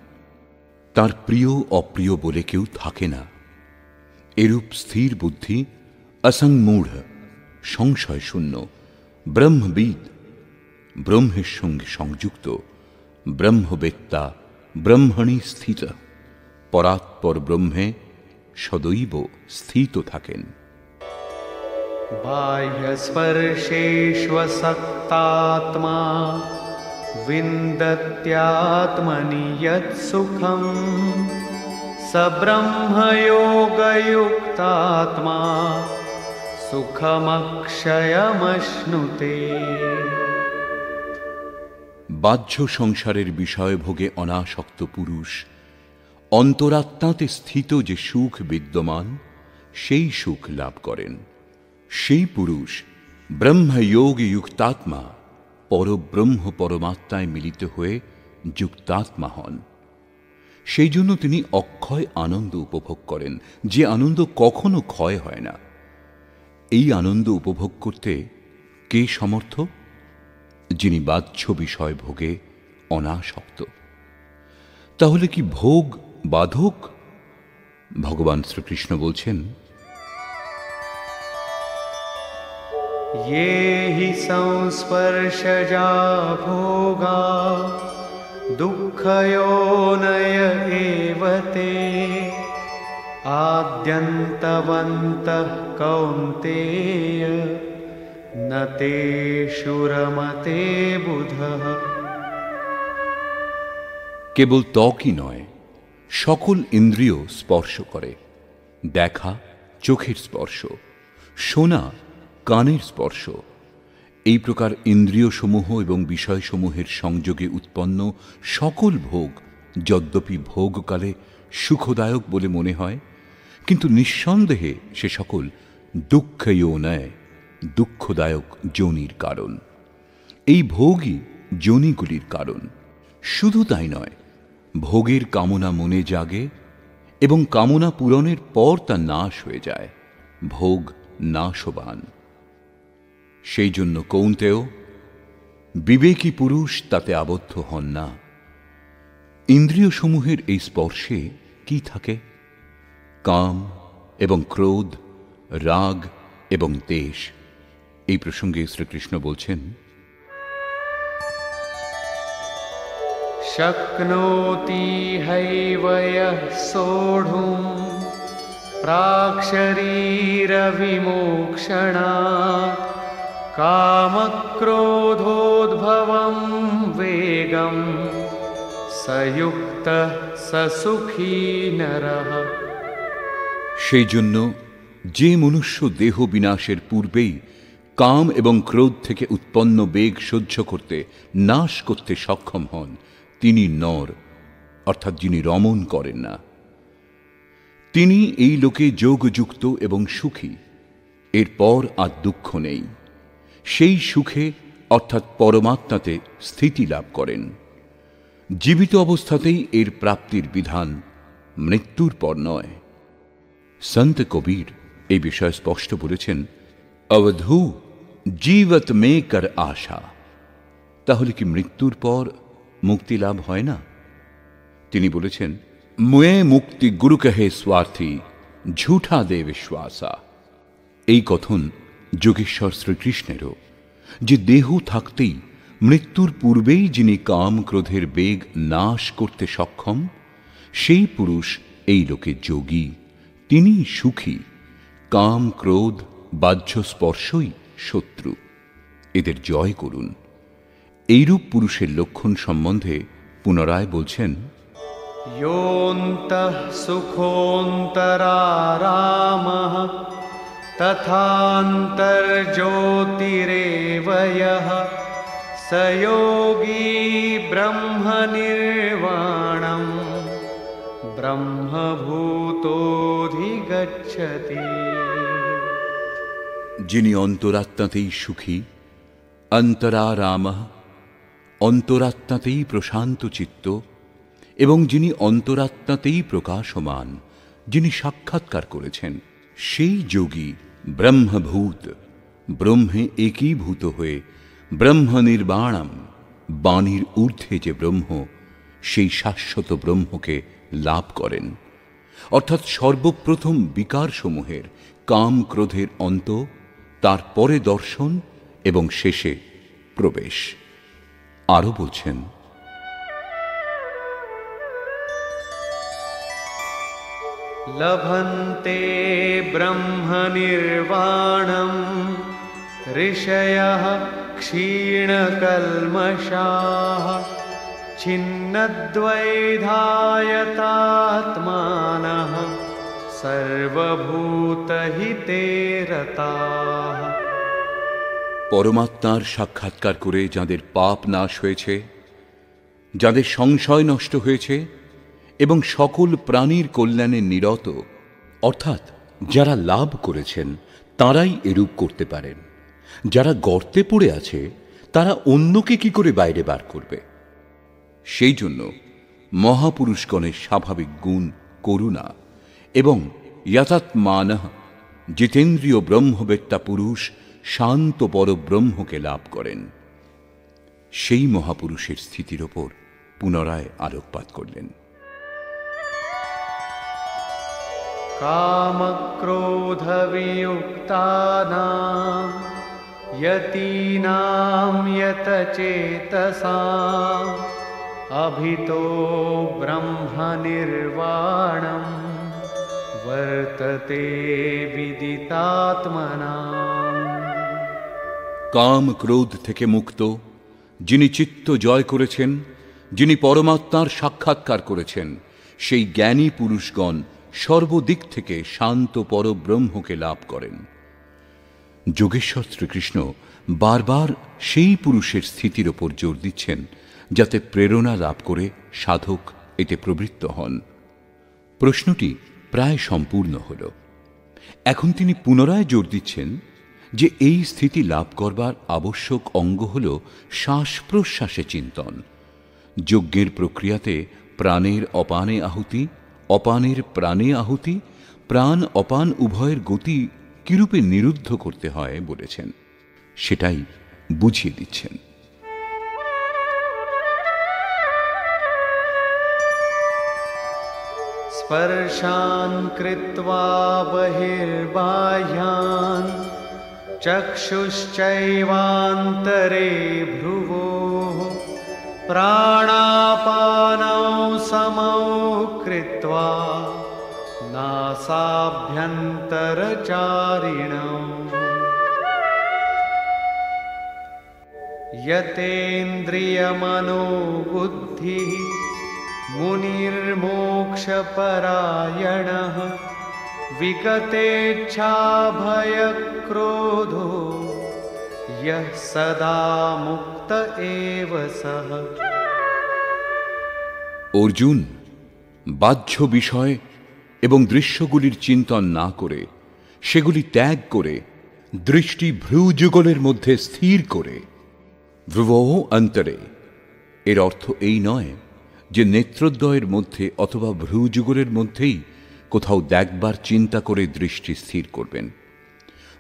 তার প্রিয় অপ্রিয় বলে কেউ থাকে না। এরূপ স্থির বুদ্ধি, অসংমূঢ়, সংশয় শূন্য, ব্রহ্মবিদ, ব্রহ্মের সঙ্গে সংযুক্ত, ব্রহ্মবেত্তা, ব্রহ্মণি স্থিত, পরাৎপর ব্রহ্মে সদৈব স্থিত থাকেন। बाह्यस्पर्शेष्वसक्तात्मा विन्दत्यात्मनि यत्सुखं स ब्रह्मयोगयुक्तात्मा सुखमक्षयमश्नुते। বাহ্য সংসারের বিষয় ভোগে অনাসক্ত পুরুষ অন্তরাত্মাতে স্থিত যে সুখ বিদ্যমান, সেই সুখ লাভ করেন। সেই পুরুষ ব্রহ্মযোগে যুক্তাত্মা, পরব্রহ্ম পরমাত্মায় মিলিত হয়ে যুক্তাত্মা হন। সেই জন্য তিনি অক্ষয় আনন্দ উপভোগ করেন, যে আনন্দ কখনো ক্ষয় হয় না। এই আনন্দ উপভোগ করতে কে সমর্থ? যিনি বাহ্য বিষয় ভোগে অনাসক্ত। তাহলে কি ভোগ বাধক? ভগবান শ্রীকৃষ্ণ বলছেন, ये हि संस्पर्शजा भोगा दुःखयोनय एव ते आद्यन्तवन्तः कौन्तेय न तेषु रमते बुधः। কেবল ত্বকই নয়, সকল ইন্দ্রিয় স্পর্শ করে। দেখা চোখের স্পর্শ, শোনা কানের স্পর্শ। এই প্রকার ইন্দ্রিয়সমূহ এবং বিষয়সমূহের সংযোগে উৎপন্ন সকল ভোগ যদ্যপি ভোগকালে সুখদায়ক বলে মনে হয়, কিন্তু নিঃসন্দেহে সে সকল দুঃখয়োনয়, দুঃখদায়ক যোনির কারণ। এই ভোগই যোনিগুলির কারণ। শুধু তাই নয়, ভোগের কামনা মনে জাগে এবং কামনা পূরণের পর তা নাশ হয়ে যায়। ভোগ নাশবান। সেই জন্য কৌন্তেয়, বিবেকী পুরুষ তাতে আবদ্ধ হন না। ইন্দ্রিয়সমূহের এই স্পর্শে কি থাকে? কাম এবং ক্রোধ, রাগ এবং দ্বেষ। এই প্রসঙ্গে শ্রীকৃষ্ণ বলছেন, शक्नोति हैव यः सोढुं प्राक्शरीरविमोक्षणात् कामक्रोधोद्भवं वेगं स युक्तः स सुखी नरः। সেই জন্য যে মনুষ্য দেহ বিনাশের পূর্বেই কাম এবং ক্রোধ থেকে উৎপন্ন বেগ সহ্য করতে, নাশ করতে সক্ষম হন, তিনি নর, অর্থাৎ যিনি রমণ করেন না। তিনি এই লোকে যোগযুক্ত এবং সুখী। এরপর আর দুঃখ নেই। সেই সুখে অর্থাৎ পরমাত্মাতে স্থিতি লাভ করেন। জীবিত অবস্থাতেই এর প্রাপ্তির বিধান, মৃত্যুর পর নয়। সন্ত কবীর এই বিষয়ে স্পষ্ট বলেছেন, অবধূ জীবত মে কর আশা। তাহলে কি মৃত্যুর পর মুক্তি লাভ হয় না? তিনি বলেছেন, মুয়ে মুক্তি গুরু কহে স্বার্থী, ঝুঠা দে বিশ্বাসা। এই কথন যোগেশ্বর শ্রীকৃষ্ণেরও, যে দেহ থাকতেই মৃত্যুর পূর্বেই যিনি কাম ক্রোধের বেগ নাশ করতে সক্ষম, সেই পুরুষ এই লোকে যোগী, তিনি সুখী। কাম ক্রোধ বাহ্য স্পর্শই শত্রু, এদের জয় করুন। এইরূপ পুরুষের লক্ষণ সম্বন্ধে পুনরায় বলছেন, योऽन्तः सुखोऽन्तरारामः तथान्तर्ज्योतिरेव यः स योगी ब्रह्मनिर्वाणं ब्रह्मभूतोऽधिगच्छति। যিনি অন্তরাত্মাতেই সুখী, অন্তরারামঃ, অন্তরাত্মাতেই প্রশান্ত চিত্ত, এবং যিনি অন্তরাত্মাতেই প্রকাশমান, যিনি সাক্ষাৎকার করেছেন, সেই যোগী ব্রহ্মভূত, ব্রহ্মে একীভূত হয়ে ব্রহ্ম নির্বাণম, বাণীর ঊর্ধ্বে যে ব্রহ্ম, সেই শাশ্বত ব্রহ্মকে লাভ করেন। অর্থাৎ সর্বপ্রথম বিকারসমূহের কাম ক্রোধের অন্ত, তারপরে দর্শন এবং শেষে প্রবেশ। আরও বলছেন, लभन्ते ब्रह्मनिर्वाणं ऋषयः क्षीणकल्मषाः छिन्नद्वैधायतात्मानः सर्वभूतहिते रताः। পরমাত্মার সাক্ষাৎকার করে যাদের পাপ নাশ হয়েছে, যাদের সংশয় নষ্ট হয়েছে এবং সকল প্রাণীর কল্যাণে নিরত, অর্থাৎ যারা লাভ করেছেন তারাই এরূপ করতে পারেন। যারা গর্তে পড়ে আছে তারা অন্যকে কি করে বাইরে বার করবে? সেই জন্য মহাপুরুষগণের স্বাভাবিক গুণ করুণা এবং যথাত্মানঃ, জিতেন্দ্রিয় ব্রহ্মবেত্তা পুরুষ শান্ত পরব্রহ্মকে লাভ করেন। সেই মহাপুরুষের স্থিতির ওপর পুনরায় আলোকপাত করলেন। कामक्रोधवियुक्तानां यतीनां यतचेतसाम् अभितो ब्रह्मनिर्वाणं वर्तते विदितात्मनाम्। কাম ক্রোধ থেকে মুক্ত, যিনি চিত্ত জয় করেছেন, যিনি পরমাত্মার সাক্ষাৎকার করেছেন, সেই জ্ঞানী পুরুষগণ সর্বদিক থেকে শান্ত পরব্রহ্মকে লাভ করেন। যোগেশ্বর শ্রীকৃষ্ণ বারবার সেই পুরুষের স্থিতির ওপর জোর দিচ্ছেন, যাতে প্রেরণা লাভ করে সাধক এতে প্রবৃত্ত হন। প্রশ্নটি প্রায় সম্পূর্ণ হল। এখন তিনি পুনরায় জোর দিচ্ছেন যে এই স্থিতি লাভ করবার আবশ্যক অঙ্গ হল শ্বাস প্রশ্বাসে চিন্তন। যজ্ঞের প্রক্রিয়াতে প্রাণের অপানে আহুতি, অপানের প্রাণে আহুতি, প্রাণ অপান উভয়ের গতি কিরূপে নিরুদ্ধ করতে হয় বলেছেন, সেটাই বুঝিয়ে দিচ্ছেন। स्पर्शान् कृत्वा बहिर्बाह्यान् चक्षुश्चैवान्तरे भ्रुवोः प्राणापानौ समौ कृत्वा नासाभ्यन्तरचारिणौ यतेन्द्रियमनोबुद्धिः मुनिर्मोक्षपरायणः विगतेच्छाभयक्रोधो यः सदा मुक्त एव सः। অর্জুন, বাহ্য বিষয় এবং দৃশ্যগুলির চিন্তন না করে, সেগুলি ত্যাগ করে, দৃষ্টি ভ্রূযুগলের মধ্যে স্থির করে, ভ্রুবঃ অন্তরে, এর অর্থ এই নয় যে নেত্রদ্বয়ের মধ্যে অথবা ভ্রূযুগলের মধ্যেই কোথাও দেখবার চিন্তা করে দৃষ্টি স্থির করবেন।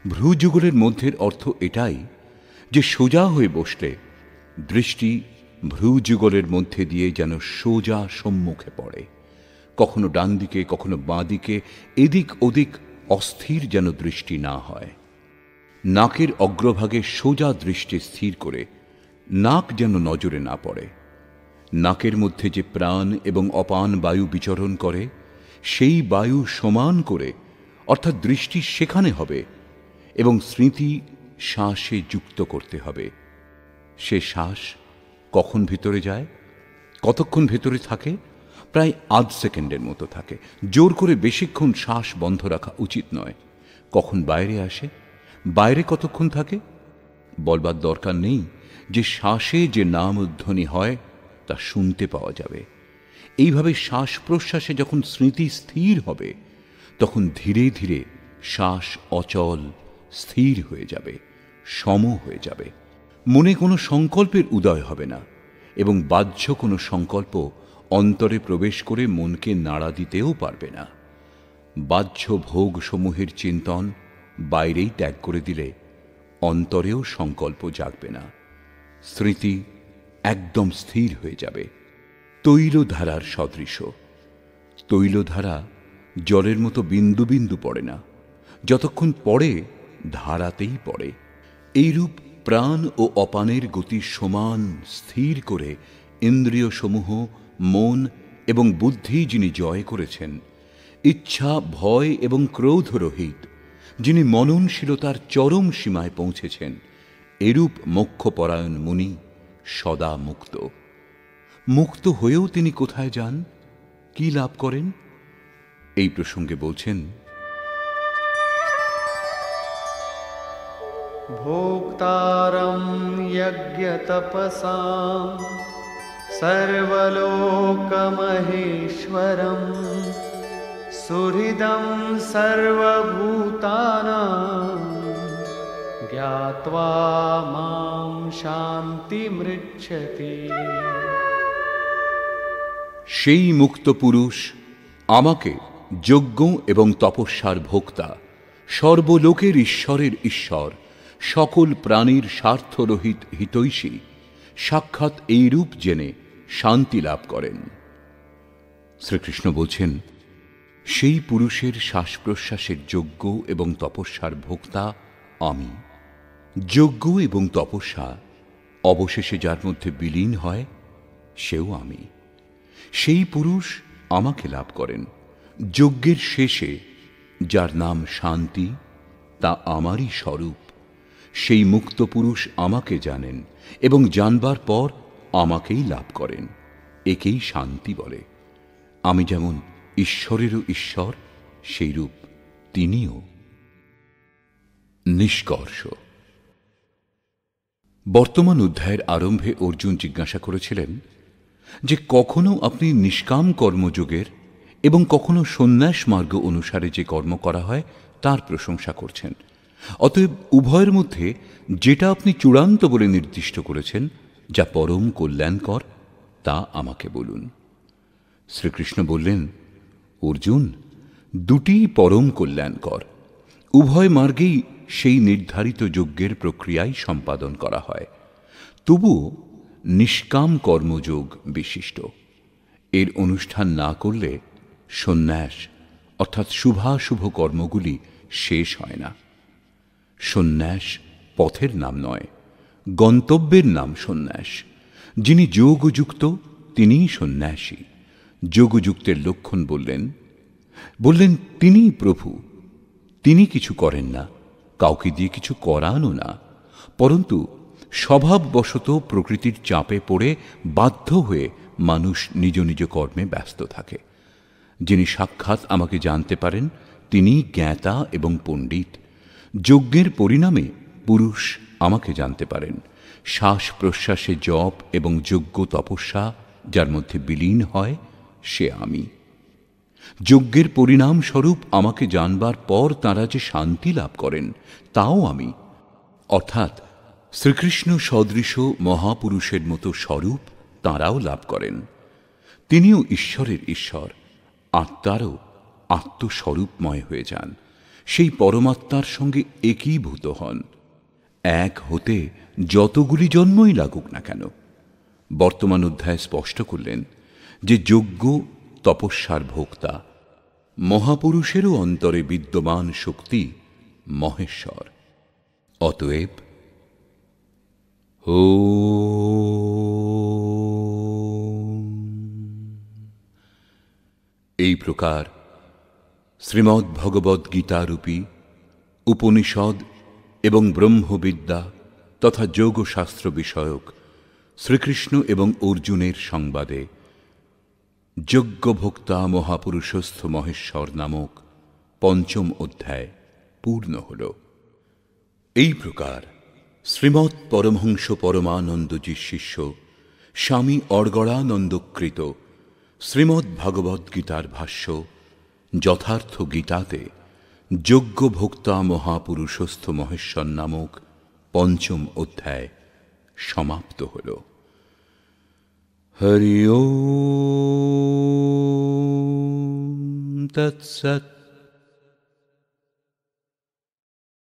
ভ্রূযুগলের মধ্যের অর্থ এটাই যে সোজা হয়ে বসলে দৃষ্টি ভ্রূযুগলের মধ্যে দিয়ে যেন সোজা সম্মুখে পড়ে, কখনো ডান দিকে কখনো বাঁ দিকে, এদিক ওদিক অস্থির যেন দৃষ্টি না হয়। নাকের অগ্রভাগে সোজা দৃষ্টি স্থির করে নাক যেন নজরে না পড়ে। নাকের মধ্যে যে প্রাণ এবং অপান বায়ু বিচরণ করে, সেই বায়ু সমান করে, অর্থাৎ দৃষ্টি সেখানে হবে এবং স্মৃতি শ্বাসে যুক্ত করতে হবে। সে শ্বাস কখন ভিতরে যায়, কতক্ষণ ভেতরে থাকে? প্রায় আধ সেকেন্ডের মতো থাকে। জোর করে বেশিক্ষণ শ্বাস বন্ধ রাখা উচিত নয়। কখন বাইরে আসে, বাইরে কতক্ষণ থাকে? বলবার দরকার নেই যে শ্বাসে যে নাম ধ্বনি হয় তা শুনতে পাওয়া যাবে। এইভাবে শ্বাস প্রশ্বাসে যখন স্মৃতি স্থির হবে, তখন ধীরে ধীরে শ্বাস অচল স্থির হয়ে যাবে, সম হয়ে যাবে। মনে কোনো সংকল্পের উদয় হবে না এবং বাহ্য কোনো সংকল্প অন্তরে প্রবেশ করে মনকে নাড়া দিতেও পারবে না। বাহ্য ভোগ সমূহের চিন্তন বাইরেই ত্যাগ করে দিলে অন্তরেও সংকল্প জাগবে না। স্মৃতি একদম স্থির হয়ে যাবে। তৈলধারার সদৃশ। তৈলধারা জলের মতো বিন্দু বিন্দু পড়ে না, যতক্ষণ পড়ে ধারাতেই পড়ে। এইরূপ প্রাণ ও অপানের গতি সমান স্থির করে ইন্দ্রিয় সমূহ, মন এবং বুদ্ধি যিনি জয় করেছেন, ইচ্ছা, ভয় এবং ক্রোধ রহিত, যিনি মননশীলতার চরম সীমায় পৌঁছেছেন, এরূপ মোক্ষপরায়ণ মুনি সদা মুক্ত। মুক্ত হয়েও তিনি কোথায় যান, কি লাভ করেন? এই প্রসঙ্গে বলছেন, भोक्तारं यज्ञतपसां सर्वलोकमहेश्वरं सुहृदं सर्वभूतानां ज्ञात्वा मां शान्तिमृच्छति। সেই মুক্ত পুরুষ আমাকে যজ্ঞ এবং তপস্যার ভোক্তা, সর্বলোকের ঈশ্বরের ঈশ্বর, সকল প্রাণীর স্বার্থরহিত হিতৈষী, সাক্ষাৎ এই রূপ জেনে শান্তি লাভ করেন। শ্রীকৃষ্ণ বলছেন, সেই পুরুষের শ্বাস প্রশ্বাসের যজ্ঞ এবং তপস্যার ভোক্তা আমি। যজ্ঞ এবং তপস্যা অবশেষে যার মধ্যে বিলীন হয় সেও আমি। সেই পুরুষ আমাকে লাভ করেন। যজ্ঞের শেষে যার নাম শান্তি, তা আমারই স্বরূপ। সেই মুক্ত পুরুষ আমাকে জানেন এবং জানবার পর আমাকেই লাভ করেন। একেই শান্তি বলে। আমি যেমন ঈশ্বরেরও ঈশ্বর, সেইরূপ তিনিও। নিষ্কর্ষ। বর্তমান অধ্যায়ের আরম্ভে অর্জুন জিজ্ঞাসা করেছিলেন যে কখনো আপনি নিষ্কাম কর্মযোগের এবং কখনো সন্ন্যাস মার্গ অনুসারে যে কর্ম করা হয় তার প্রশংসা করছেন। অতএব উভয়ের মধ্যে যেটা আপনি চূড়ান্ত বলে নির্দিষ্ট করেছেন, যা পরম কল্যাণকর, তা আমাকে বলুন। শ্রীকৃষ্ণ বললেন, অর্জুন, দুটিই পরম কল্যাণকর। উভয় মার্গেই সেই নির্ধারিত যজ্ঞের প্রক্রিয়াই সম্পাদন করা হয়। তবুও নিষ্কাম কর্মযোগ বিশিষ্ট। এর অনুষ্ঠান না করলে সন্ন্যাস অর্থাৎ শুভাশুভ কর্মগুলি শেষ হয় না। সন্ন্যাস পথের নাম নয়, গন্তব্যের নাম সন্ন্যাস। যিনি যোগযুক্ত তিনিই সন্ন্যাসী। যোগযুক্তের লক্ষণ বললেন তিনিই প্রভু। তিনি কিছু করেন না, কাউকে দিয়ে কিছু করানও না, পরন্তু স্বভাববশত প্রকৃতির চাপে পড়ে বাধ্য হয়ে মানুষ নিজ নিজ কর্মে ব্যস্ত থাকে। যিনি সাক্ষাৎ আমাকে জানতে পারেন তিনি জ্ঞাতা এবং পণ্ডিত। যজ্ঞের পরিণামে পুরুষ আমাকে জানতে পারেন। শ্বাস প্রশ্বাসে জপ এবং যজ্ঞ তপস্যা যার মধ্যে বিলীন হয় সে আমি। যজ্ঞের পরিণাম স্বরূপ আমাকে জানবার পর তাঁরা যে শান্তি লাভ করেন তাও আমি। অর্থাৎ শ্রীকৃষ্ণ সদৃশ মহাপুরুষের মতো স্বরূপ তাঁরাও লাভ করেন। তিনিও ঈশ্বরের ঈশ্বর, আত্মারও আত্মস্বরূপময় হয়ে যান। সেই পরমাত্মার সঙ্গে একীভূত হন। এক হতে যতগুলি জন্মই লাগুক না কেন। বর্তমান অধ্যায় স্পষ্ট করলেন যে যজ্ঞ তপস্যার ভোক্তা। মহাপুরুষেরও অন্তরে বিদ্যমান শক্তি মহেশ্বর। অতএব এই প্রকার শ্রীমদ্ ভগবদ্ গীতারূপী উপনিষদ এবং ব্রহ্মবিদ্যা তথা যোগশাস্ত্র বিষয়ক শ্রীকৃষ্ণ এবং অর্জুনের সংবাদে যজ্ঞভোক্তা মহাপুরুষস্থ মহেশ্বর নামক পঞ্চম অধ্যায় পূর্ণ হল। এই প্রকার শ্রীমৎ পরমহংস পরমানন্দজির শিষ্য স্বামী অর্গড়ানন্দকৃত শ্রীমদ্ ভগবদ্ গীতার ভাষ্য যথার্থ গীতাতে যজ্ঞভোক্তা মহাপুরুষস্থ মহেশ্বর নামক পঞ্চম অধ্যায় সমাপ্ত হল। হরি ওম তৎসৎ।